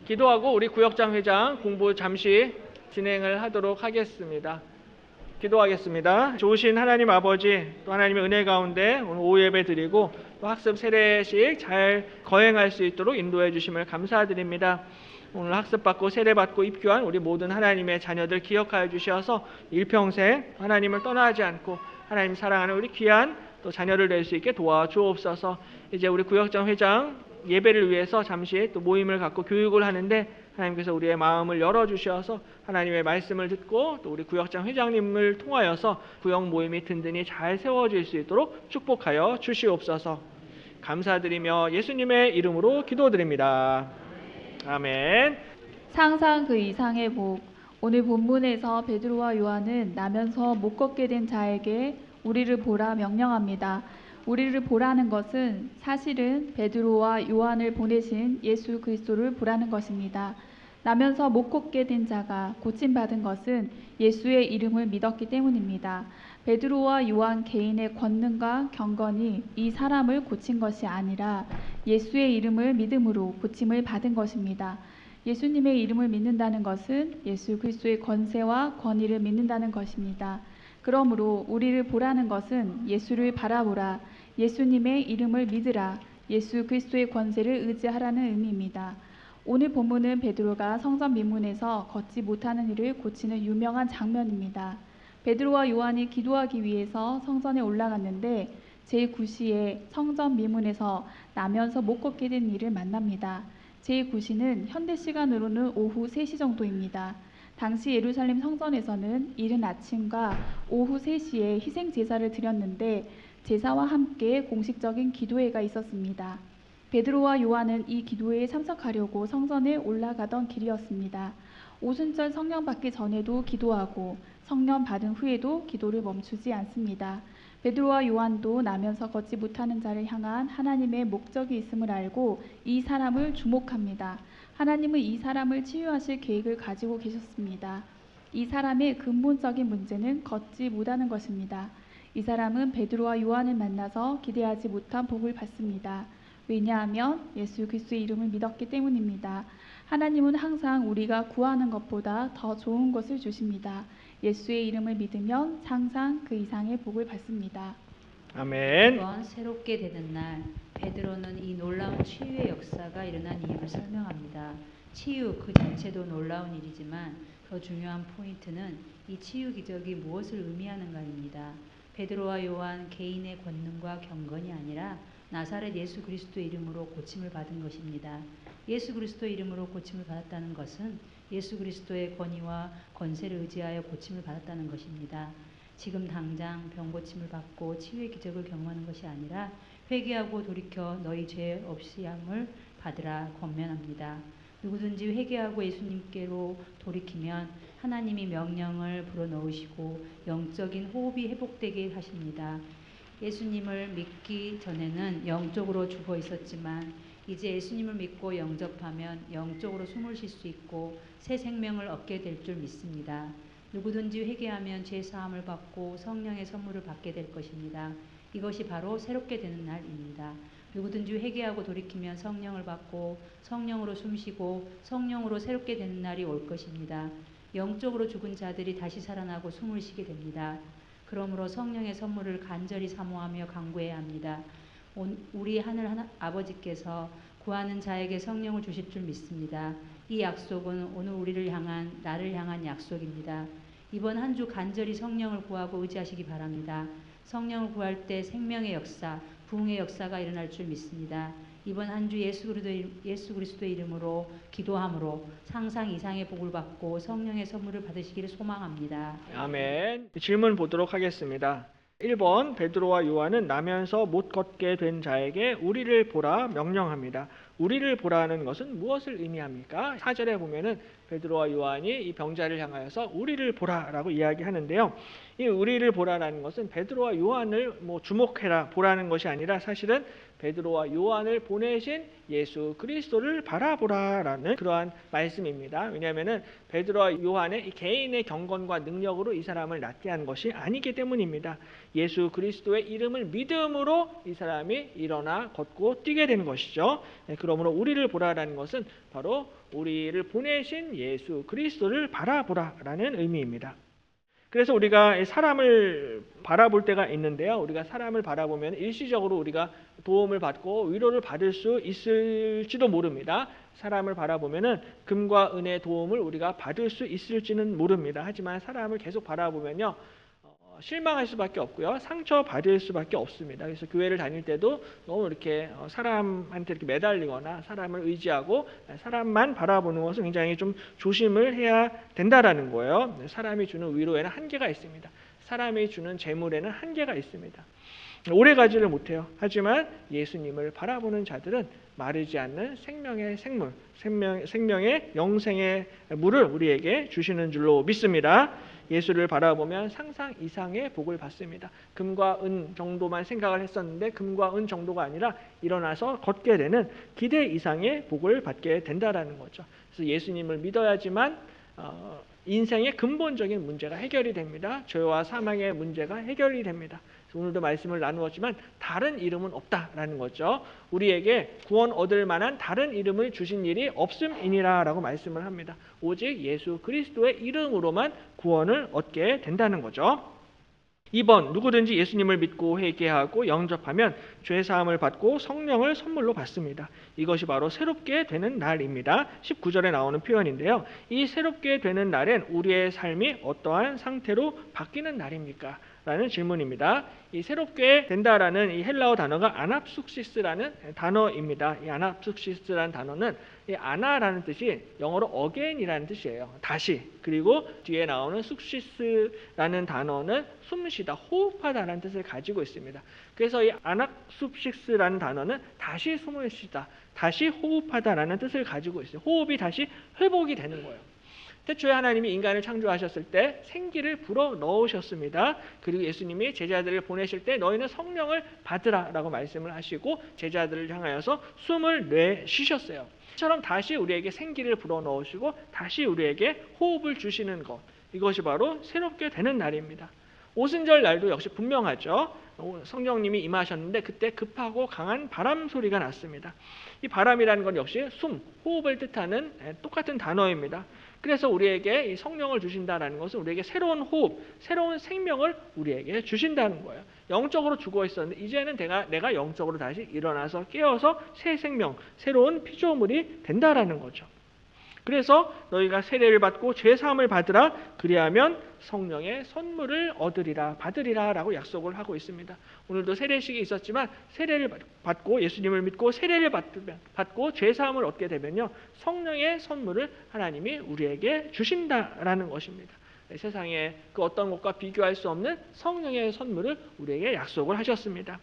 기도하고 우리 구역장 회장 공부 잠시 진행을 하도록 하겠습니다. 기도하겠습니다. 좋으신 하나님 아버지, 또 하나님의 은혜 가운데 오늘 오후 예배 드리고 또 학습 세례식 잘 거행할 수 있도록 인도해 주심을 감사드립니다. 오늘 학습받고 세례받고 입교한 우리 모든 하나님의 자녀들 기억하여 주셔서 일평생 하나님을 떠나지 않고 하나님 사랑하는 우리 귀한 또 자녀를 될 수 있게 도와주옵소서. 이제 우리 구역장 회장 예배를 위해서 잠시 또 모임을 갖고 교육을 하는데 하나님께서 우리의 마음을 열어주셔서 하나님의 말씀을 듣고 또 우리 구역장 회장님을 통하여서 구역 모임이 든든히 잘 세워질 수 있도록 축복하여 주시옵소서. 감사드리며 예수님의 이름으로 기도드립니다. 아멘. 상상 그 이상의 복. 오늘 본문에서 베드로와 요한은 나면서 못 걷게 된 자에게 우리를 보라 명령합니다. 우리를 보라는 것은 사실은 베드로와 요한을 보내신 예수 그리스도를 보라는 것입니다. 나면서 못 걷게 된 자가 고침받은 것은 예수의 이름을 믿었기 때문입니다. 베드로와 요한 개인의 권능과 경건이 이 사람을 고친 것이 아니라 예수의 이름을 믿음으로 고침을 받은 것입니다. 예수님의 이름을 믿는다는 것은 예수 그리스도의 권세와 권위를 믿는다는 것입니다. 그러므로 우리를 보라는 것은 예수를 바라보라, 예수님의 이름을 믿으라, 예수 그리스도의 권세를 의지하라는 의미입니다. 오늘 본문은 베드로가 성전 미문에서 걷지 못하는 이를 고치는 유명한 장면입니다. 베드로와 요한이 기도하기 위해서 성전에 올라갔는데 제9시에 성전 미문에서 나면서 못 걷게 된 이를 만납니다. 제9시는 현대 시간으로는 오후 3시 정도입니다. 당시 예루살렘 성전에서는 이른 아침과 오후 3시에 희생 제사를 드렸는데 제사와 함께 공식적인 기도회가 있었습니다. 베드로와 요한은 이 기도회에 참석하려고 성전에 올라가던 길이었습니다. 오순절 성령 받기 전에도 기도하고 성령 받은 후에도 기도를 멈추지 않습니다. 베드로와 요한도 나면서 걷지 못하는 자를 향한 하나님의 목적이 있음을 알고 이 사람을 주목합니다. 하나님은 이 사람을 치유하실 계획을 가지고 계셨습니다. 이 사람의 근본적인 문제는 걷지 못하는 것입니다. 이 사람은 베드로와 요한을 만나서 기대하지 못한 복을 받습니다. 왜냐하면 예수 그리스도의 이름을 믿었기 때문입니다. 하나님은 항상 우리가 구하는 것보다 더 좋은 것을 주십니다. 예수의 이름을 믿으면 항상 그 이상의 복을 받습니다. 아멘. 이번 새롭게 되는 날, 베드로는 이 놀라운 치유의 역사가 일어난 이유를 설명합니다. 치유 그 자체도 놀라운 일이지만 더 중요한 포인트는 이 치유 기적이 무엇을 의미하는가입니다. 베드로와 요한 개인의 권능과 경건이 아니라 나사렛 예수 그리스도의 이름으로 고침을 받은 것입니다. 예수 그리스도의 이름으로 고침을 받았다는 것은 예수 그리스도의 권위와 권세를 의지하여 고침을 받았다는 것입니다. 지금 당장 병 고침을 받고 치유의 기적을 경험하는 것이 아니라 회개하고 돌이켜 너희 죄 없이 함을 받으라 권면합니다. 누구든지 회개하고 예수님께로 돌이키면 하나님이 명령을 불어넣으시고 영적인 호흡이 회복되게 하십니다. 예수님을 믿기 전에는 영적으로 죽어 있었지만 이제 예수님을 믿고 영접하면 영적으로 숨을 쉴 수 있고 새 생명을 얻게 될 줄 믿습니다. 누구든지 회개하면 죄 사함을 받고 성령의 선물을 받게 될 것입니다. 이것이 바로 새롭게 되는 날입니다. 누구든지 회개하고 돌이키면 성령을 받고 성령으로 숨쉬고 성령으로 새롭게 되는 날이 올 것입니다. 영적으로 죽은 자들이 다시 살아나고 숨을 쉬게 됩니다. 그러므로 성령의 선물을 간절히 사모하며 간구해야 합니다. 우리 하늘 아버지께서 구하는 자에게 성령을 주실 줄 믿습니다. 이 약속은 오늘 우리를 향한 나를 향한 약속입니다. 이번 한 주 간절히 성령을 구하고 의지하시기 바랍니다. 성령을 구할 때 생명의 역사, 부흥의 역사가 일어날 줄 믿습니다. 이번 한 주 예수 그리스도의 이름으로 기도함으로 상상 이상의 복을 받고 성령의 선물을 받으시기를 소망합니다. 아멘. 질문 보도록 하겠습니다. 1번 베드로와 요한은 나면서 못 걷게 된 자에게 우리를 보라 명령합니다. 우리를 보라는 것은 무엇을 의미합니까? 4절에 보면은 베드로와 요한이 이 병자를 향하여서 우리를 보라라고 이야기하는데요. 이 우리를 보라라는 것은 베드로와 요한을 주목해라 보라는 것이 아니라 사실은 베드로와 요한을 보내신 예수 그리스도를 바라보라라는 그러한 말씀입니다. 왜냐하면은 베드로와 요한의 이 개인의 경건과 능력으로 이 사람을 낫게 한 것이 아니기 때문입니다. 예수 그리스도의 이름을 믿음으로 이 사람이 일어나 걷고 뛰게 되는 것이죠. 그러므로 우리를 보라라는 것은 바로 우리를 보내신 예수 그리스도를 바라보라라는 의미입니다. 그래서 우리가 사람을 바라볼 때가 있는데요. 우리가 사람을 바라보면 일시적으로 우리가 도움을 받고 위로를 받을 수 있을지도 모릅니다. 사람을 바라보면은 금과 은의 도움을 우리가 받을 수 있을지는 모릅니다. 하지만 사람을 계속 바라보면요. 실망할 수밖에 없고요. 상처받을 수밖에 없습니다. 그래서 교회를 다닐 때도 너무 이렇게 사람한테 이렇게 매달리거나 사람을 의지하고 사람만 바라보는 것은 굉장히 좀 조심을 해야 된다라는 거예요. 사람이 주는 위로에는 한계가 있습니다. 사람이 주는 재물에는 한계가 있습니다. 오래 가지를 못해요. 하지만 예수님을 바라보는 자들은 마르지 않는 생명의 생물, 생명의 영생의 물을 우리에게 주시는 줄로 믿습니다. 예수를 바라보면 상상 이상의 복을 받습니다. 금과 은 정도만 생각을 했었는데 금과 은 정도가 아니라 일어나서 걷게 되는 기대 이상의 복을 받게 된다라는 거죠. 그래서 예수님을 믿어야지만 인생의 근본적인 문제가 해결이 됩니다. 죄와 사망의 문제가 해결이 됩니다. 오늘도 말씀을 나누었지만 다른 이름은 없다라는 거죠. 우리에게 구원 얻을 만한 다른 이름을 주신 일이 없음이니라 라고 말씀을 합니다. 오직 예수 그리스도의 이름으로만 구원을 얻게 된다는 거죠. 2번, 누구든지 예수님을 믿고 회개하고 영접하면 죄사함을 받고 성령을 선물로 받습니다. 이것이 바로 새롭게 되는 날입니다. 19절에 나오는 표현인데요. 이 새롭게 되는 날엔 우리의 삶이 어떠한 상태로 바뀌는 날입니까? 라는 질문입니다. 이 새롭게 된다라는 이 헬라어 단어가 아납숙시스라는 단어입니다. 이 아납숙시스라는 단어는 이 아나라는 뜻이 영어로 again이라는 뜻이에요. 다시. 그리고 뒤에 나오는 숙시스라는 단어는 숨쉬다, 호흡하다라는 뜻을 가지고 있습니다. 그래서 이 아납숙시스라는 단어는 다시 숨을 쉬다, 다시 호흡하다라는 뜻을 가지고 있어요. 호흡이 다시 회복이 되는 거예요. 태초에 하나님이 인간을 창조하셨을 때 생기를 불어 넣으셨습니다. 그리고 예수님이 제자들을 보내실 때 너희는 성령을 받으라 라고 말씀을 하시고 제자들을 향하여서 숨을 내쉬셨어요. 이처럼 다시 우리에게 생기를 불어 넣으시고 다시 우리에게 호흡을 주시는 것, 이것이 바로 새롭게 되는 날입니다. 오순절 날도 역시 분명하죠. 성령님이 임하셨는데 그때 급하고 강한 바람 소리가 났습니다. 이 바람이라는 건 역시 숨, 호흡을 뜻하는 똑같은 단어입니다. 그래서 우리에게 이 성령을 주신다는 것은 우리에게 새로운 호흡, 새로운 생명을 우리에게 주신다는 거예요. 영적으로 죽어 있었는데 이제는 내가 영적으로 다시 일어나서 깨어서 새 생명, 새로운 피조물이 된다라는 거죠. 그래서 너희가 세례를 받고 죄사함을 받으라, 그리하면 성령의 선물을 얻으리라, 받으리라 라고 약속을 하고 있습니다. 오늘도 세례식이 있었지만 세례를 받고 예수님을 믿고 세례를 받고 죄사함을 얻게 되면요, 성령의 선물을 하나님이 우리에게 주신다라는 것입니다. 세상에 그 어떤 것과 비교할 수 없는 성령의 선물을 우리에게 약속을 하셨습니다.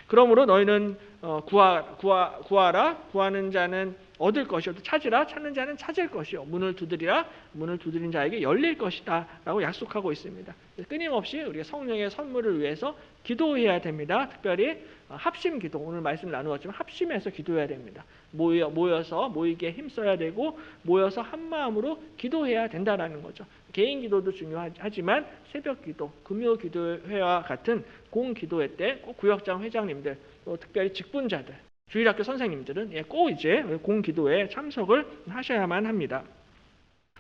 그러므로 너희는 구하라, 구하는 자는 얻을 것이요, 찾으라, 찾는 자는 찾을 것이요, 문을 두드리라, 문을 두드린 자에게 열릴 것이다 라고 약속하고 있습니다. 끊임없이 우리가 성령의 선물을 위해서 기도해야 됩니다. 특별히 합심 기도, 오늘 말씀 나누었지만 합심해서 기도해야 됩니다. 모여서 모이기에 힘써야 되고 모여서 한 마음으로 기도해야 된다라는 거죠. 개인 기도도 중요하지만 새벽 기도, 금요 기도회와 같은 공기도회 때 꼭 구역장 회장님들, 또 특별히 직분자들, 주일학교 선생님들은 꼭 이제 공기도에 참석을 하셔야만 합니다.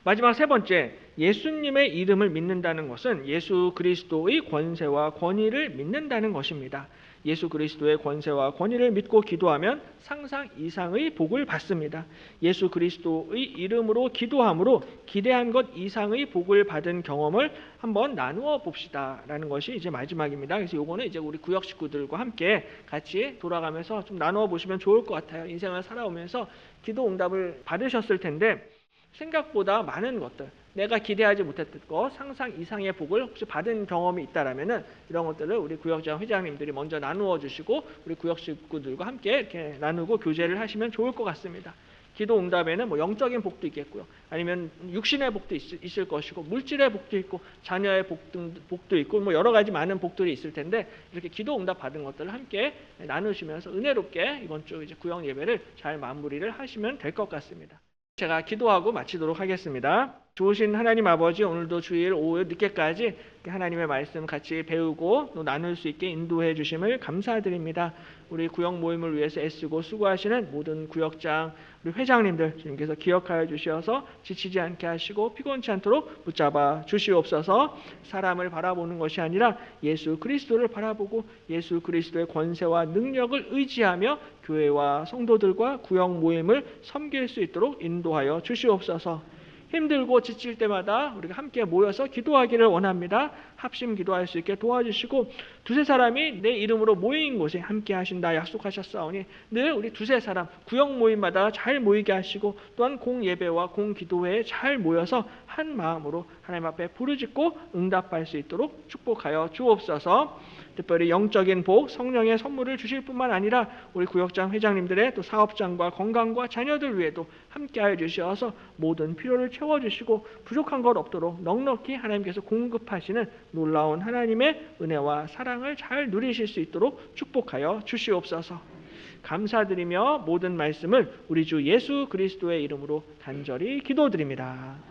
마지막 세 번째, 예수님의 이름을 믿는다는 것은 예수 그리스도의 권세와 권위를 믿는다는 것입니다. 예수 그리스도의 권세와 권위를 믿고 기도하면 상상 이상의 복을 받습니다. 예수 그리스도의 이름으로 기도함으로 기대한 것 이상의 복을 받은 경험을 한번 나누어 봅시다라는 것이 이제 마지막입니다. 그래서 요거는 이제 우리 구역 식구들과 함께 같이 돌아가면서 좀 나누어 보시면 좋을 것 같아요. 인생을 살아오면서 기도 응답을 받으셨을 텐데 생각보다 많은 것들, 내가 기대하지 못했던 것, 상상 이상의 복을 혹시 받은 경험이 있다라면은 이런 것들을 우리 구역장 회장님들이 먼저 나누어 주시고 우리 구역 식구들과 함께 이렇게 나누고 교제를 하시면 좋을 것 같습니다. 기도 응답에는 뭐 영적인 복도 있겠고요. 아니면 육신의 복도 있을 것이고 물질의 복도 있고 자녀의 복도 있고 뭐 여러 가지 많은 복들이 있을 텐데 이렇게 기도 응답 받은 것들을 함께 나누시면서 은혜롭게 이번 주 이제 구역 예배를 잘 마무리를 하시면 될 것 같습니다. 제가 기도하고 마치도록 하겠습니다. 좋으신 하나님 아버지, 오늘도 주일 오후 늦게까지 하나님의 말씀 같이 배우고 또 나눌 수 있게 인도해 주심을 감사드립니다. 우리 구역 모임을 위해서 애쓰고 수고하시는 모든 구역장, 우리 회장님들 주님께서 기억하여 주셔서 지치지 않게 하시고 피곤치 않도록 붙잡아 주시옵소서. 사람을 바라보는 것이 아니라 예수 그리스도를 바라보고 예수 그리스도의 권세와 능력을 의지하며 교회와 성도들과 구역 모임을 섬길 수 있도록 인도하여 주시옵소서. 힘들고 지칠 때마다 우리가 함께 모여서 기도하기를 원합니다. 합심 기도할 수 있게 도와주시고 두세 사람이 내 이름으로 모인 곳에 함께 하신다 약속하셨사오니 늘 우리 두세 사람 구역 모임마다 잘 모이게 하시고 또한 공예배와 공기도회에 잘 모여서 한 마음으로 하나님 앞에 부르짖고 응답할 수 있도록 축복하여 주옵소서. 특별히 영적인 복, 성령의 선물을 주실 뿐만 아니라 우리 구역장 회장님들의 또 사업장과 건강과 자녀들 위에도 함께하여 주셔서 모든 필요를 채워주시고 부족한 것 없도록 넉넉히 하나님께서 공급하시는 놀라운 하나님의 은혜와 사랑을 잘 누리실 수 있도록 축복하여 주시옵소서. 감사드리며 모든 말씀을 우리 주 예수 그리스도의 이름으로 간절히 기도드립니다.